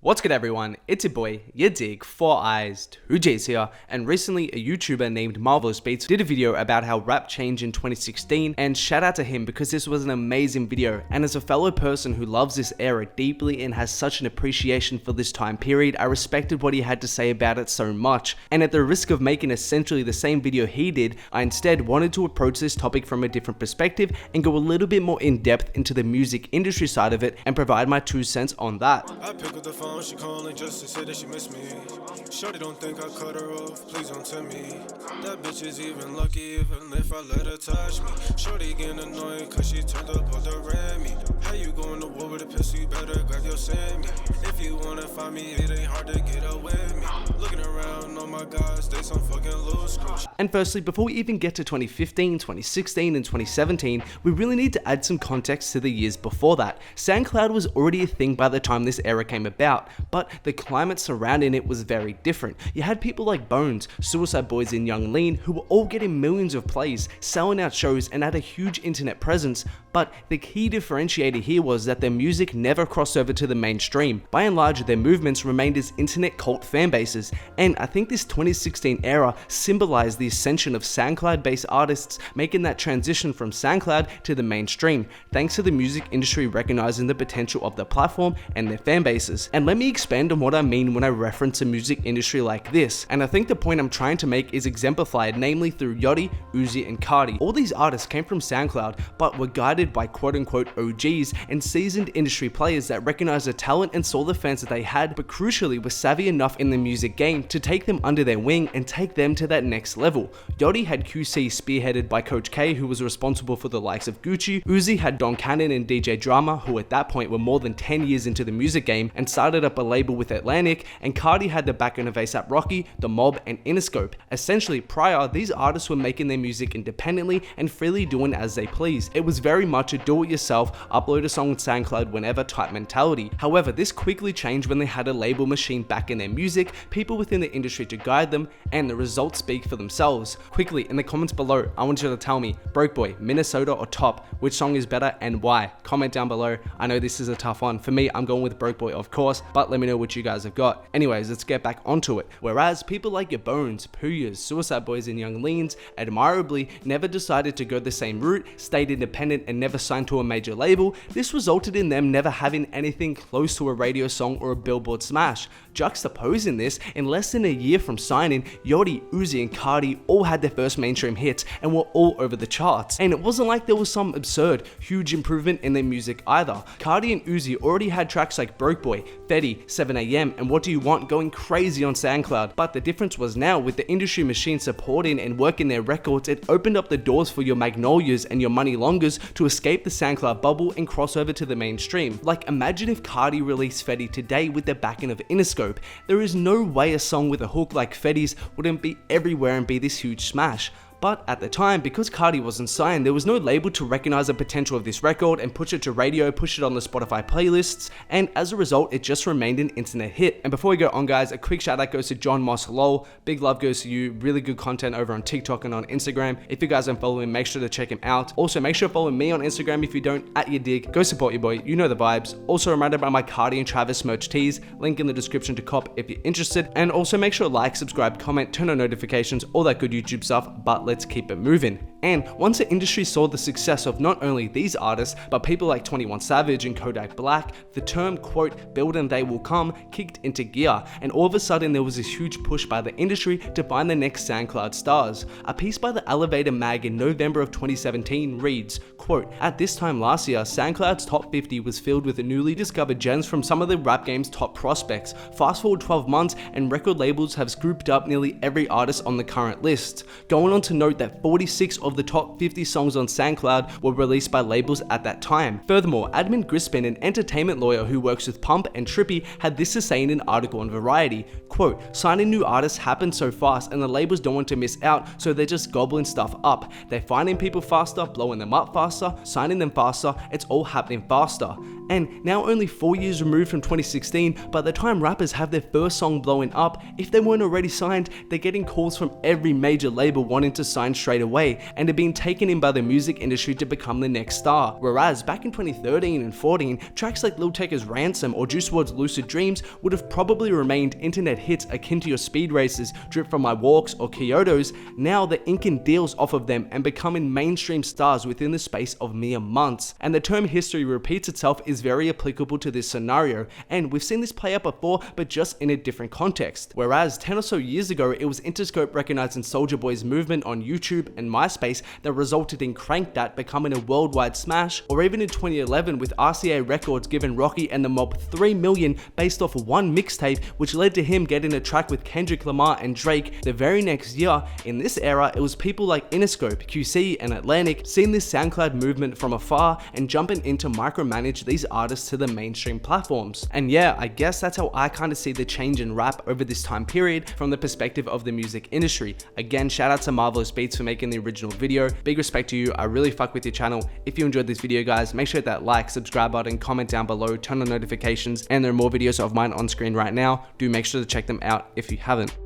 What's good everyone, it's your boy, yadiiiigg, 4 eyes, 2 J's here, and recently a YouTuber named Marvellous Beatz did a video about how rap changed in 2016, and shout out to him because this was an amazing video, and as a fellow person who loves this era deeply and has such an appreciation for this time period, I respected what he had to say about it so much, and at the risk of making essentially the same video he did, I instead wanted to approach this topic from a different perspective and go a little bit more in depth into the music industry side of it and provide my 2 cents on that. I pick up the phone, she calling just to say that she miss me. Shorty don't think I cut her off, please don't tell me. That bitch is even lucky even if I let her touch me. Shorty getting annoying cause she turned up on the Remy. How you going to war with a pistol, you better grab your Sammy. If you wanna find me, it ain't hard to get away with me. Looking around, oh my gosh, they some fucking loose screws. And firstly, before we even get to 2015, 2016 and 2017, we really need to add some context to the years before that. SoundCloud was already a thing by the time this era came about, but the climate surrounding it was very different. You had people like Bones, Suicide Boys and Young Lean who were all getting millions of plays, selling out shows and had a huge internet presence, but the key differentiator here was that their music never crossed over to the mainstream. By and large, their movements remained as internet cult fan bases, and I think this 2016 era symbolized the ascension of SoundCloud-based artists making that transition from SoundCloud to the mainstream, thanks to the music industry recognizing the potential of the platform and their fan bases. And let me expand on what I mean when I reference a music industry like this, and I think the point I'm trying to make is exemplified namely through Yachty, Uzi and Carti. All these artists came from SoundCloud, but were guided by quote-unquote OGs and seasoned industry players that recognized the talent and saw the fans that they had, but crucially were savvy enough in the music game to take them under their wing and take them to that next level. Yachty had QC spearheaded by Coach K, who was responsible for the likes of Gucci. Uzi had Don Cannon and DJ Drama, who at that point were more than 10 years into the music game and started up a label with Atlantic, and Carti had the backing of A$AP Rocky, The Mob and Interscope. Essentially, prior, these artists were making their music independently and freely doing as they pleased. It was very much a do-it-yourself, upload a song on SoundCloud whenever type mentality. However, this quickly changed when they had a label machine back in their music, people within the industry to guide them, and the results speak for themselves. Quickly, in the comments below, I want you to tell me, Broke Boy, Minnesota or Top, which song is better and why? Comment down below. I know this is a tough one. For me, I'm going with Broke Boy, of course, but let me know what you guys have got. Anyways, let's get back onto it. Whereas people like your Bones, Puyas, Suicide Boys and Young Leans admirably never decided to go the same route, stayed independent and never signed to a major label, this resulted in them never having anything close to a radio song or a Billboard smash. Juxtaposing this, in less than a year from signing, Yachty, Uzi and Carti all had their first mainstream hits and were all over the charts. And it wasn't like there was some absurd, huge improvement in their music either. Carti and Uzi already had tracks like Broke Boy, Fetty, 7am and What Do You Want going crazy on SoundCloud, but the difference was now with the industry machine supporting and working their records, it opened up the doors for your Magnolias and your Money Longers to escape the SoundCloud bubble and cross over to the mainstream. Like, imagine if Carti released Fetty today with the backing of Interscope. There is no way a song with a hook like Fetty's wouldn't be everywhere and be this huge smash. But at the time, because Carti wasn't signed, there was no label to recognize the potential of this record and push it to radio, push it on the Spotify playlists, and as a result, it just remained an internet hit. And before we go on guys, a quick shout out goes to John Moss Lol. Big love goes to you, really good content over on TikTok and on Instagram. If you guys don't follow him, make sure to check him out. Also, make sure to follow me on Instagram if you don't, at yadiiiigg. Go support your boy, you know the vibes. Also reminded by my Carti and Travis merch tees, link in the description to cop if you're interested. And also make sure to like, subscribe, comment, turn on notifications, all that good YouTube stuff, but let's keep it moving. And once the industry saw the success of not only these artists, but people like 21 Savage and Kodak Black, the term quote, build and they will come kicked into gear, and all of a sudden there was this huge push by the industry to find the next SoundCloud stars. A piece by the Elevator mag in November of 2017 reads, quote, at this time last year, SoundCloud's top 50 was filled with the newly discovered gems from some of the rap game's top prospects. Fast forward 12 months and record labels have scooped up nearly every artist on the current list. Going on to note that 46 of the top 50 songs on SoundCloud were released by labels at that time. Furthermore, Admin Grispin, an entertainment lawyer who works with Pump and Trippy, had this to say in an article on Variety, quote, signing new artists happens so fast and the labels don't want to miss out, so they're just gobbling stuff up. They're finding people faster, blowing them up faster, signing them faster, it's all happening faster. And now only 4 years removed from 2016, by the time rappers have their first song blowing up, if they weren't already signed, they're getting calls from every major label wanting to sign straight away. And and had been taken in by the music industry to become the next star. Whereas back in 2013 and 14, tracks like Lil Tecca's Ransom or Juice WRLD's Lucid Dreams would have probably remained internet hits akin to your Speed Races, Drip From My Walks or Kyoto's. Now they're inking deals off of them and becoming mainstream stars within the space of mere months. And the term history repeats itself is very applicable to this scenario, and we've seen this play out before, but just in a different context. Whereas 10 or so years ago, it was Interscope recognizing Soulja Boy's movement on YouTube and MySpace that resulted in Crank That becoming a worldwide smash, or even in 2011 with RCA Records giving Rocky and the Mob 3 million based off of one mixtape, which led to him getting a track with Kendrick Lamar and Drake the very next year. In this era, it was people like Interscope, QC, and Atlantic seeing this SoundCloud movement from afar and jumping in to micromanage these artists to the mainstream platforms. And yeah, I guess that's how I kind of see the change in rap over this time period from the perspective of the music industry. Again, shout out to Marvellous Beatz for making the original video. Big respect to you. I really fuck with your channel. If you enjoyed this video, guys, make sure to hit that like, subscribe button, comment down below, turn on notifications, and there are more videos of mine on screen right now. Do make sure to check them out if you haven't.